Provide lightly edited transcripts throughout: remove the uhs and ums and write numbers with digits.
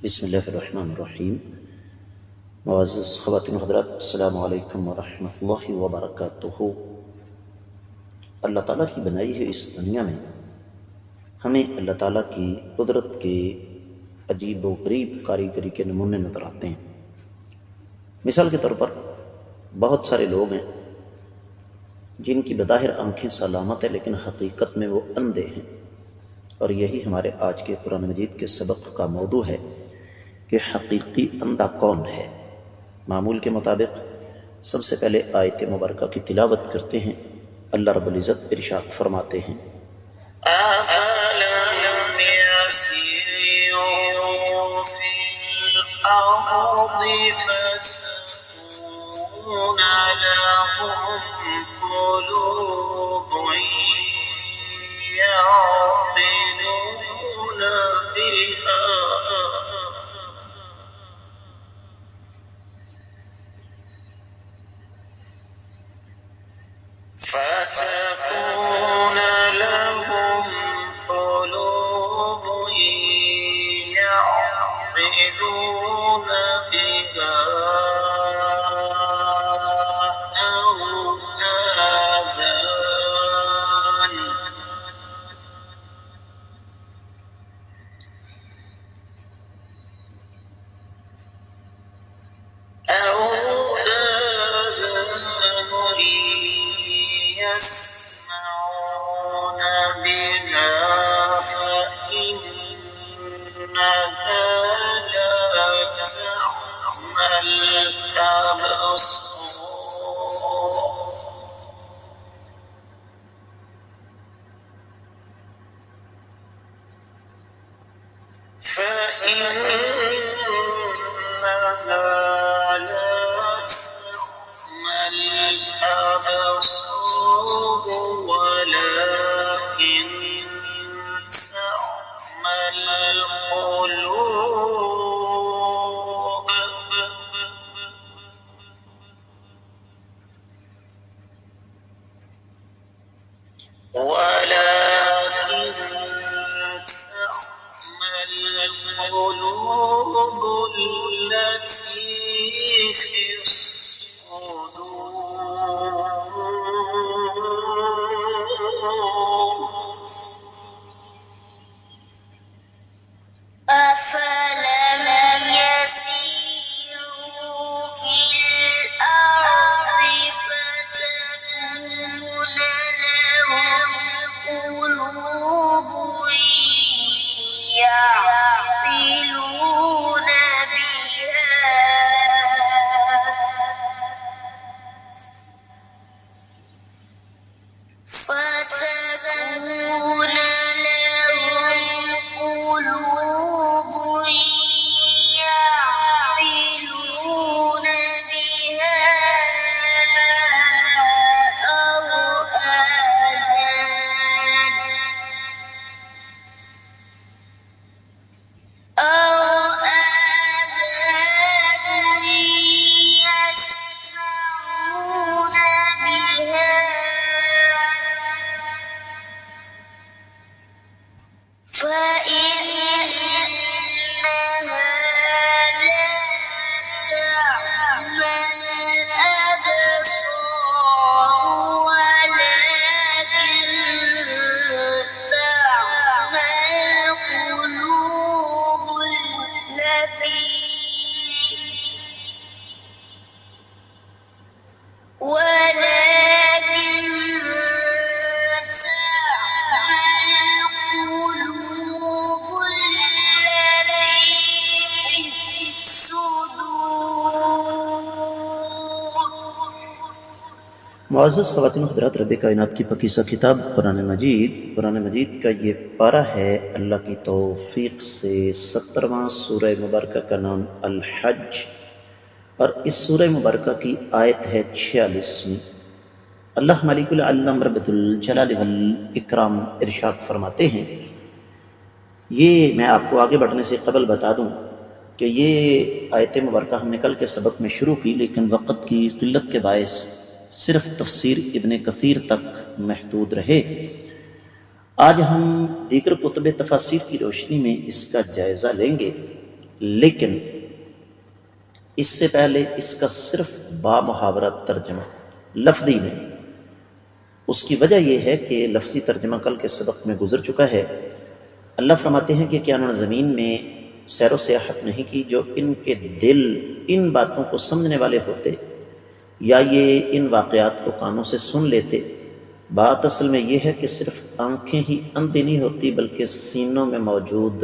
بسم اللہ الرحمن الرحیم۔ معزز خواتین و حضرات، السلام علیکم ورحمۃ اللہ وبرکاتہ۔ اللہ تعالیٰ کی بنائی ہے اس دنیا میں ہمیں اللہ تعالیٰ کی قدرت کے عجیب و غریب کاریگری کے نمونے نظر آتے ہیں۔ مثال کے طور پر بہت سارے لوگ ہیں جن کی بظاہر آنکھیں سلامت ہیں لیکن حقیقت میں وہ اندھے ہیں، اور یہی ہمارے آج کے قرآن مجید کے سبق کا موضوع ہے کہ حقیقی اندھا کون ہے۔ معمول کے مطابق سب سے پہلے آیت مبارکہ کی تلاوت کرتے ہیں۔ اللہ رب العزت ارشاد فرماتے ہیں، أَفَلَمْ يَسِيرُوا فِي الْأَرْضِ فَتَكُونَ لَهُمْ قُلُوبٌ يَعْقِلُونَ بِهَا فَتَكُونَ لَهُمْ قُلُوبٌ يَعْقِلُونَ بِهَا أَوْ آذَانٌ يَسْمَعُونَ بِهَا فَإِنَّهَا لَا تَعْمَى الْأَبْصَارُ وَلَكِنْ تَعْمَى الْقُلُوبُ التي في الصدور أفلم يسيروا في الأرض فتكون لهم قلوب يعقلون بها فتكون لهم قلوب يعقلون بها أو آذان يسمعون بها فإنها لا تعمى الأبصار ولكن تعمى القلوب التي في الصدور۔ معزز خواتین و حضرات، رب کائنات کی پاکیزہ کتاب قرآن مجید کا یہ پارہ ہے اللہ کی توفیق سے 17واں سورہ مبارکہ کا نام الحج، اور اس سورہ مبارکہ کی آیت ہے 46۔ اللہ مالک العلم رب الجلال والاکرام ارشاد فرماتے ہیں، یہ میں آپ کو آگے بڑھنے سے قبل بتا دوں کہ یہ آیت مبارکہ ہم نے کل کے سبق میں شروع کی، لیکن وقت کی قلت کے باعث صرف تفسیر ابن کثیر تک محدود رہے۔ آج ہم دیگر کتب تفاسیر کی روشنی میں اس کا جائزہ لیں گے لیکن اس سے پہلے اس کا صرف با محاورہ ترجمہ لفظی نہیں. اس کی وجہ یہ ہے کہ لفظی ترجمہ کل کے سبق میں گزر چکا ہے. اللہ فرماتے ہیں کہ کیا انہوں نے زمین میں سیر و سیاحت نہیں کی جو ان کے دل ان باتوں کو سمجھنے والے ہوتے یا یہ ان واقعات کو کانوں سے سن لیتے. بات اصل میں یہ ہے کہ صرف آنکھیں ہی اندھی نہیں ہوتی بلکہ سینوں میں موجود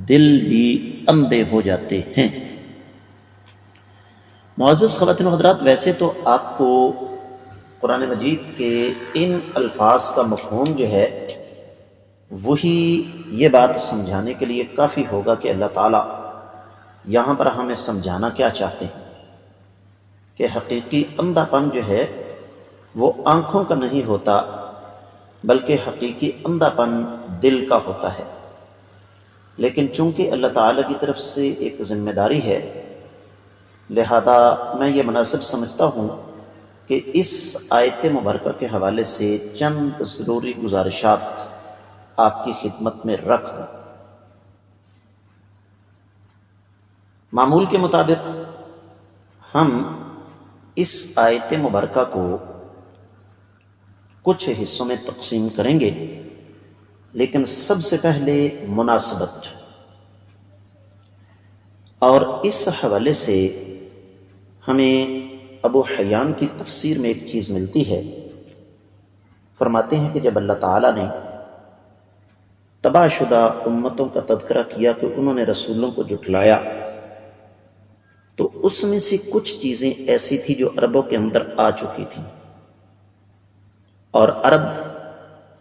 دل بھی اندھے ہو جاتے ہیں. معزز خواتین و حضرات، ویسے تو آپ کو قرآن مجید کے ان الفاظ کا مفہوم جو ہے وہی یہ بات سمجھانے کے لیے کافی ہوگا کہ اللہ تعالیٰ یہاں پر ہمیں سمجھانا کیا چاہتے ہیں کہ حقیقی اندھا پن جو ہے وہ آنکھوں کا نہیں ہوتا بلکہ حقیقی اندھا پن دل کا ہوتا ہے. لیکن چونکہ اللہ تعالیٰ کی طرف سے ایک ذمہ داری ہے، لہذا میں یہ مناسب سمجھتا ہوں کہ اس آیت مبارکہ کے حوالے سے چند ضروری گزارشات آپ کی خدمت میں رکھ دوں. معمول کے مطابق ہم اس آیت مبارکہ کو کچھ حصوں میں تقسیم کریں گے، لیکن سب سے پہلے مناسبت. اور اس حوالے سے ہمیں ابو حیان کی تفسیر میں ایک چیز ملتی ہے. فرماتے ہیں کہ جب اللہ تعالیٰ نے تباہ شدہ امتوں کا تذکرہ کیا کہ انہوں نے رسولوں کو جھٹلایا، تو اس میں سے کچھ چیزیں ایسی تھی جو عربوں کے اندر آ چکی تھیں، اور عرب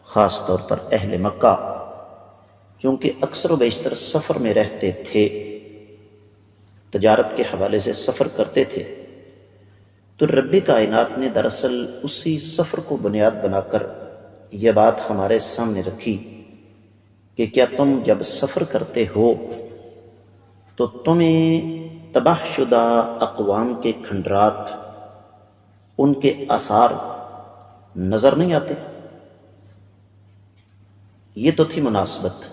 خاص طور پر اہل مکہ چونکہ اکثر و بیشتر سفر میں رہتے تھے، تجارت کے حوالے سے سفر کرتے تھے، تو رب کائنات نے دراصل اسی سفر کو بنیاد بنا کر یہ بات ہمارے سامنے رکھی کہ کیا تم جب سفر کرتے ہو تو تمہیں تباہ شدہ اقوام کے کھنڈرات، ان کے آثار نظر نہیں آتے؟ یہ تو تھی مناسبت.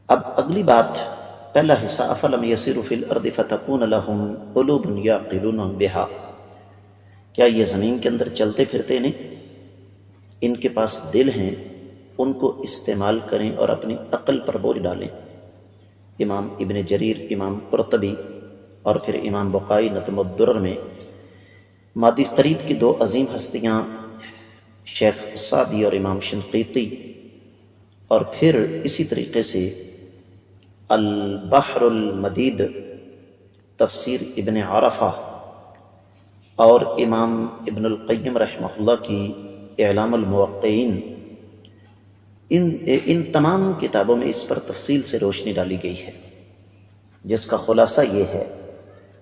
اب اگلی بات، پہلا حصہ، افلم یسیروا فی الارض فتکون لہم قلوب یعقلون بہا، کیا یہ زمین کے اندر چلتے پھرتے نہیں، ان کے پاس دل ہیں، ان کو استعمال کریں اور اپنی عقل پر بوجھ ڈالیں. امام ابن جریر، امام قرطبی اور پھر امام بقائی نظم الدرر میں ماضی قریب کی دو عظیم ہستیاں شیخ سعدی اور امام شنقیطی، اور پھر اسی طریقے سے البحر المدید تفسیر ابن عرفہ اور امام ابن القیم رحمہ اللہ کی اعلام الموقعین، ان تمام کتابوں میں اس پر تفصیل سے روشنی ڈالی گئی ہے، جس کا خلاصہ یہ ہے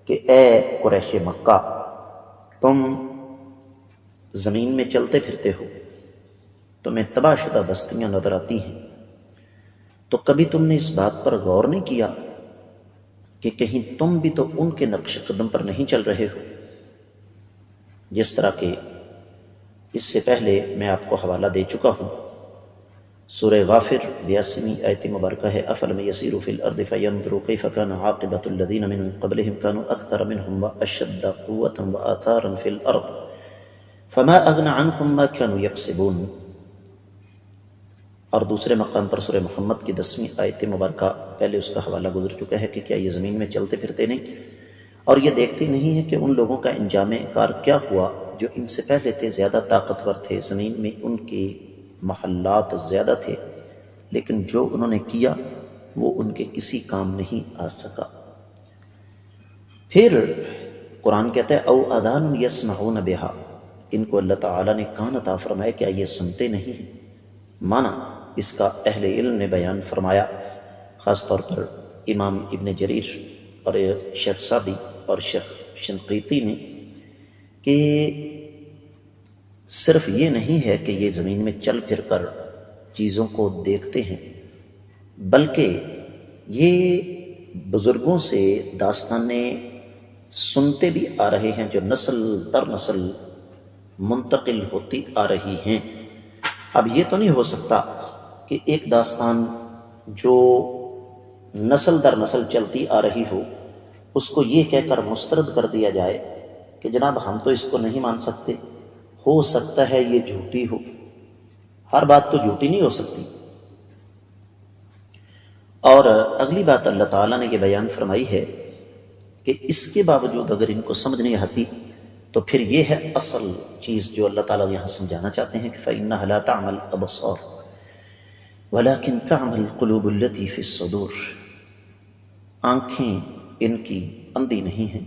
کہ اے قریش مکہ، تم زمین میں چلتے پھرتے ہو، تمہیں تباہ شدہ بستیاں نظر آتی ہیں، تو کبھی تم نے اس بات پر غور نہیں کیا کہ کہیں تم بھی تو ان کے نقش قدم پر نہیں چل رہے ہو؟ جس طرح کہ اس سے پہلے میں آپ کو حوالہ دے چکا ہوں، سورہ غافر 82ویں آیت مبارکہ ہے، افلم یسیروا فی الارض فینظروا کیف کان عاقبۃ الذین من قبلہم کانوا اکثر منہم واشد قوۃ وآثارا فی الارض فما اغنی عنہم ما کانوا یکسبون. اور دوسرے مقام پر سورہ محمد کی 10ویں آیت مبارکہ، پہلے اس کا حوالہ گزر چکا ہے کہ کیا یہ زمین میں چلتے پھرتے نہیں اور یہ دیکھتے نہیں ہیں کہ ان لوگوں کا انجام کار کیا ہوا جو ان سے پہلے تھے، زیادہ طاقتور تھے، زمین میں ان کے محلات زیادہ تھے، لیکن جو انہوں نے کیا وہ ان کے کسی کام نہیں آ سکا. پھر قرآن کہتا ہے او اذان یسمعون بہا، ان کو اللہ تعالیٰ نے کان عطا فرمایا، کیا یہ سنتے نہیں ہیں؟ مانا اس کا اہل علم نے بیان فرمایا، خاص طور پر امام ابن جریر اور شیخ سعدی اور شیخ شنقیطی نے، کہ صرف یہ نہیں ہے کہ یہ زمین میں چل پھر کر چیزوں کو دیکھتے ہیں، بلکہ یہ بزرگوں سے داستانیں سنتے بھی آ رہے ہیں جو نسل در نسل منتقل ہوتی آ رہی ہیں. اب یہ تو نہیں ہو سکتا کہ ایک داستان جو نسل در نسل چلتی آ رہی ہو اس کو یہ کہہ کر مسترد کر دیا جائے کہ جناب ہم تو اس کو نہیں مان سکتے، ہو سکتا ہے یہ جھوٹی ہو۔ ہر بات تو جھوٹی نہیں ہو سکتی۔ اور اگلی بات اللہ تعالیٰ نے یہ بیان فرمائی ہے کہ اس کے باوجود اگر ان کو سمجھ نہیں آتی تو پھر یہ ہے اصل چیز جو اللہ تعالیٰ یہاں سمجھانا چاہتے ہیں کہ فَإِنَّهَا لَا تَعْمَى الْأَبْصَارُ وَلَكِنْ تَعْمَى الْقُلُوبُ الَّتِي فِي الصُّدُورِ، آنکھیں ان کی اندھی نہیں ہیں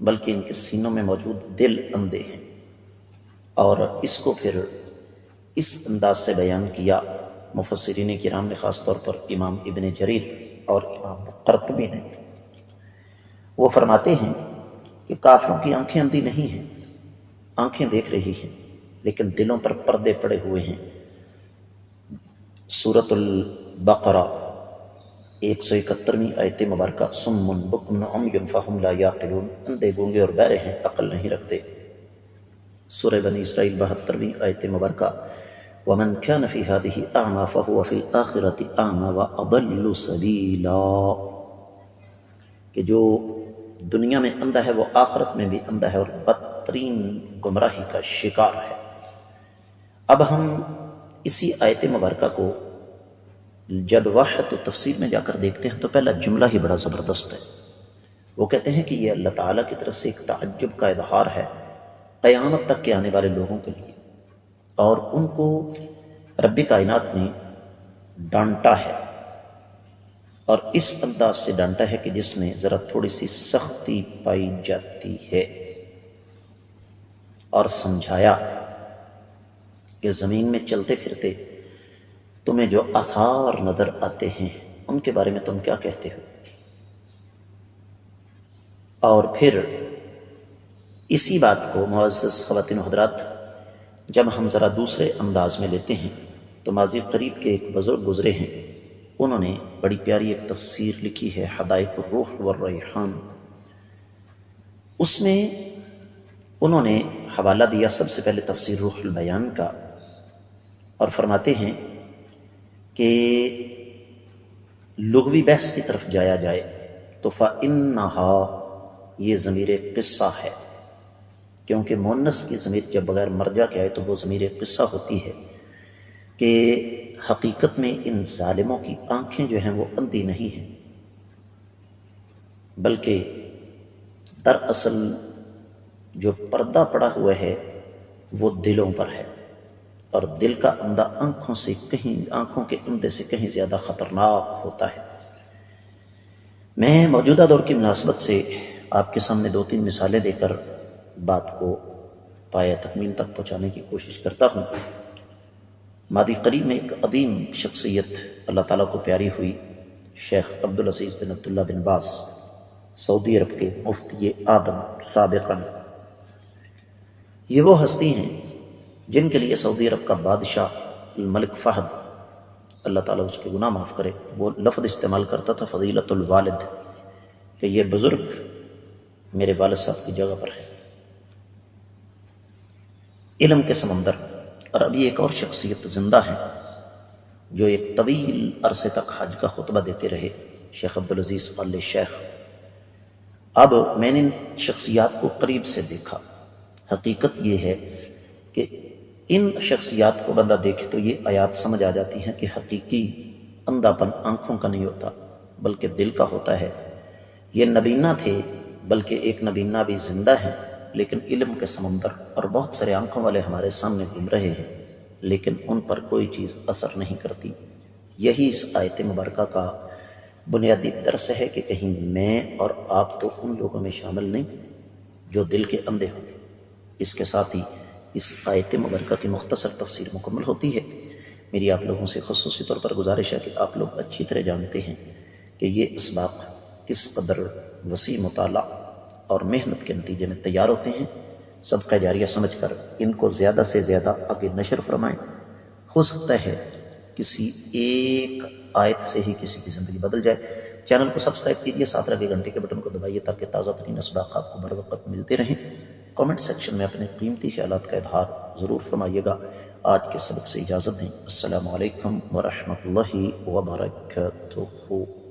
بلکہ ان کے سینوں میں موجود دل اندھے ہیں۔ اور اس کو پھر اس انداز سے بیان کیا مفسرین کرام نے، خاص طور پر امام ابن جریر اور امام قرطبی نے۔ وہ فرماتے ہیں کہ کافروں کی آنکھیں اندھی نہیں ہیں، آنکھیں دیکھ رہی ہیں لیکن دلوں پر پردے پڑے ہوئے ہیں۔ سورۃ البقرہ 171ویں آیت مبارکہ، صم بکم عمی فہم لا یعقلون، اندھے گونگے اور بہرے ہیں، عقل نہیں رکھتے۔ سورہ بنی اسرائیل 72ویں آیت مبارکہ، ومن كان في هذه اعمى فهو في الاخرة اعمى واضل سبيلا، کہ جو دنیا میں اندھا ہے وہ آخرت میں بھی اندھا ہے اور بدترین گمراہی کا شکار ہے۔ اب ہم اسی آیت مبارکہ کو جب وحدت تفسیر میں جا کر دیکھتے ہیں تو پہلا جملہ ہی بڑا زبردست ہے۔ وہ کہتے ہیں کہ یہ اللہ تعالیٰ کی طرف سے ایک تعجب کا اظہار ہے قیامت تک کے آنے والے لوگوں کے لیے، اور ان کو رب کائنات نے ڈانٹا ہے، اور اس انداز سے ڈانٹا ہے کہ جس میں ذرا تھوڑی سی سختی پائی جاتی ہے، اور سمجھایا کہ زمین میں چلتے پھرتے تمہیں جو آثار نظر آتے ہیں ان کے بارے میں تم کیا کہتے ہو۔ اور پھر اسی بات کو معزز خواتین و حضرات جب ہم ذرا دوسرے انداز میں لیتے ہیں تو ماضی قریب کے ایک بزرگ گزرے ہیں، انہوں نے بڑی پیاری ایک تفسیر لکھی ہے، حدائق الروح والریحان۔ اس میں انہوں نے حوالہ دیا سب سے پہلے تفسیر روح البیان کا، اور فرماتے ہیں کہ لغوی بحث کی طرف جایا جائے تو فَإِنَّهَا، یہ ضمیر قصہ ہے، کیونکہ مؤنث کی ضمیر جب بغیر مرجع کے آئے تو وہ ضمیر قصہ ہوتی ہے، کہ حقیقت میں ان ظالموں کی آنکھیں جو ہیں وہ اندھی نہیں ہیں، بلکہ دراصل جو پردہ پڑا ہوا ہے وہ دلوں پر ہے، اور دل کا اندھا آنکھوں کے اندھے سے کہیں زیادہ خطرناک ہوتا ہے۔ میں موجودہ دور کی مناسبت سے آپ کے سامنے 2-3 مثالیں دے کر بات کو پایہ تکمیل تک پہنچانے کی کوشش کرتا ہوں۔ ماضی قریب میں ایک عظیم شخصیت اللہ تعالیٰ کو پیاری ہوئی، شیخ عبدالعزیز بن عبداللہ بن باز، سعودی عرب کے مفتی اعظم سابقاً۔ یہ وہ ہستی ہیں جن کے لیے سعودی عرب کا بادشاہ الملک فہد، اللہ تعالیٰ اس کے گناہ معاف کرے، وہ لفظ استعمال کرتا تھا فضیلت الوالد، کہ یہ بزرگ میرے والد صاحب کی جگہ پر ہے۔ علم کے سمندر۔ اور ابھی ایک اور شخصیت زندہ ہے جو ایک طویل عرصے تک حج کا خطبہ دیتے رہے، شیخ عبدالعزیز قال شیخ۔ اب میں نے ان شخصیات کو قریب سے دیکھا۔ حقیقت یہ ہے کہ ان شخصیات کو بندہ دیکھے تو یہ آیات سمجھ آ جاتی ہیں کہ حقیقی اندھا پن آنکھوں کا نہیں ہوتا بلکہ دل کا ہوتا ہے۔ یہ نبینا تھے، بلکہ ایک نبینا بھی زندہ ہے، لیکن علم کے سمندر، اور بہت سارے آنکھوں والے ہمارے سامنے گھوم رہے ہیں لیکن ان پر کوئی چیز اثر نہیں کرتی۔ یہی اس آیت مبارکہ کا بنیادی درس ہے کہ کہیں میں اور آپ تو ان لوگوں میں شامل نہیں جو دل کے اندھے ہوں۔ اس کے ساتھ ہی اس آیت مبارکہ کی مختصر تفسیر مکمل ہوتی ہے۔ میری آپ لوگوں سے خصوصی طور پر گزارش ہے کہ آپ لوگ اچھی طرح جانتے ہیں کہ یہ اسباق کس قدر وسیع مطالعہ اور محنت کے نتیجے میں تیار ہوتے ہیں۔ صدقہ جاریہ سمجھ کر ان کو زیادہ سے زیادہ آگے نشر فرمائیں۔ ہو سکتا ہے کسی ایک آیت سے ہی کسی کی زندگی بدل جائے۔ چینل کو سبسکرائب کیجیے، ساتھ لگے گھنٹے کے بٹن کو دبائیے تاکہ تازہ ترین اسباق آپ کو بر وقت ملتے رہیں۔ کامنٹ سیکشن میں اپنے قیمتی خیالات کا اظہار ضرور فرمائیے گا۔ آج کے سبق سے اجازت دیں۔ السلام علیکم ورحمۃ اللہ وبرکاتہ۔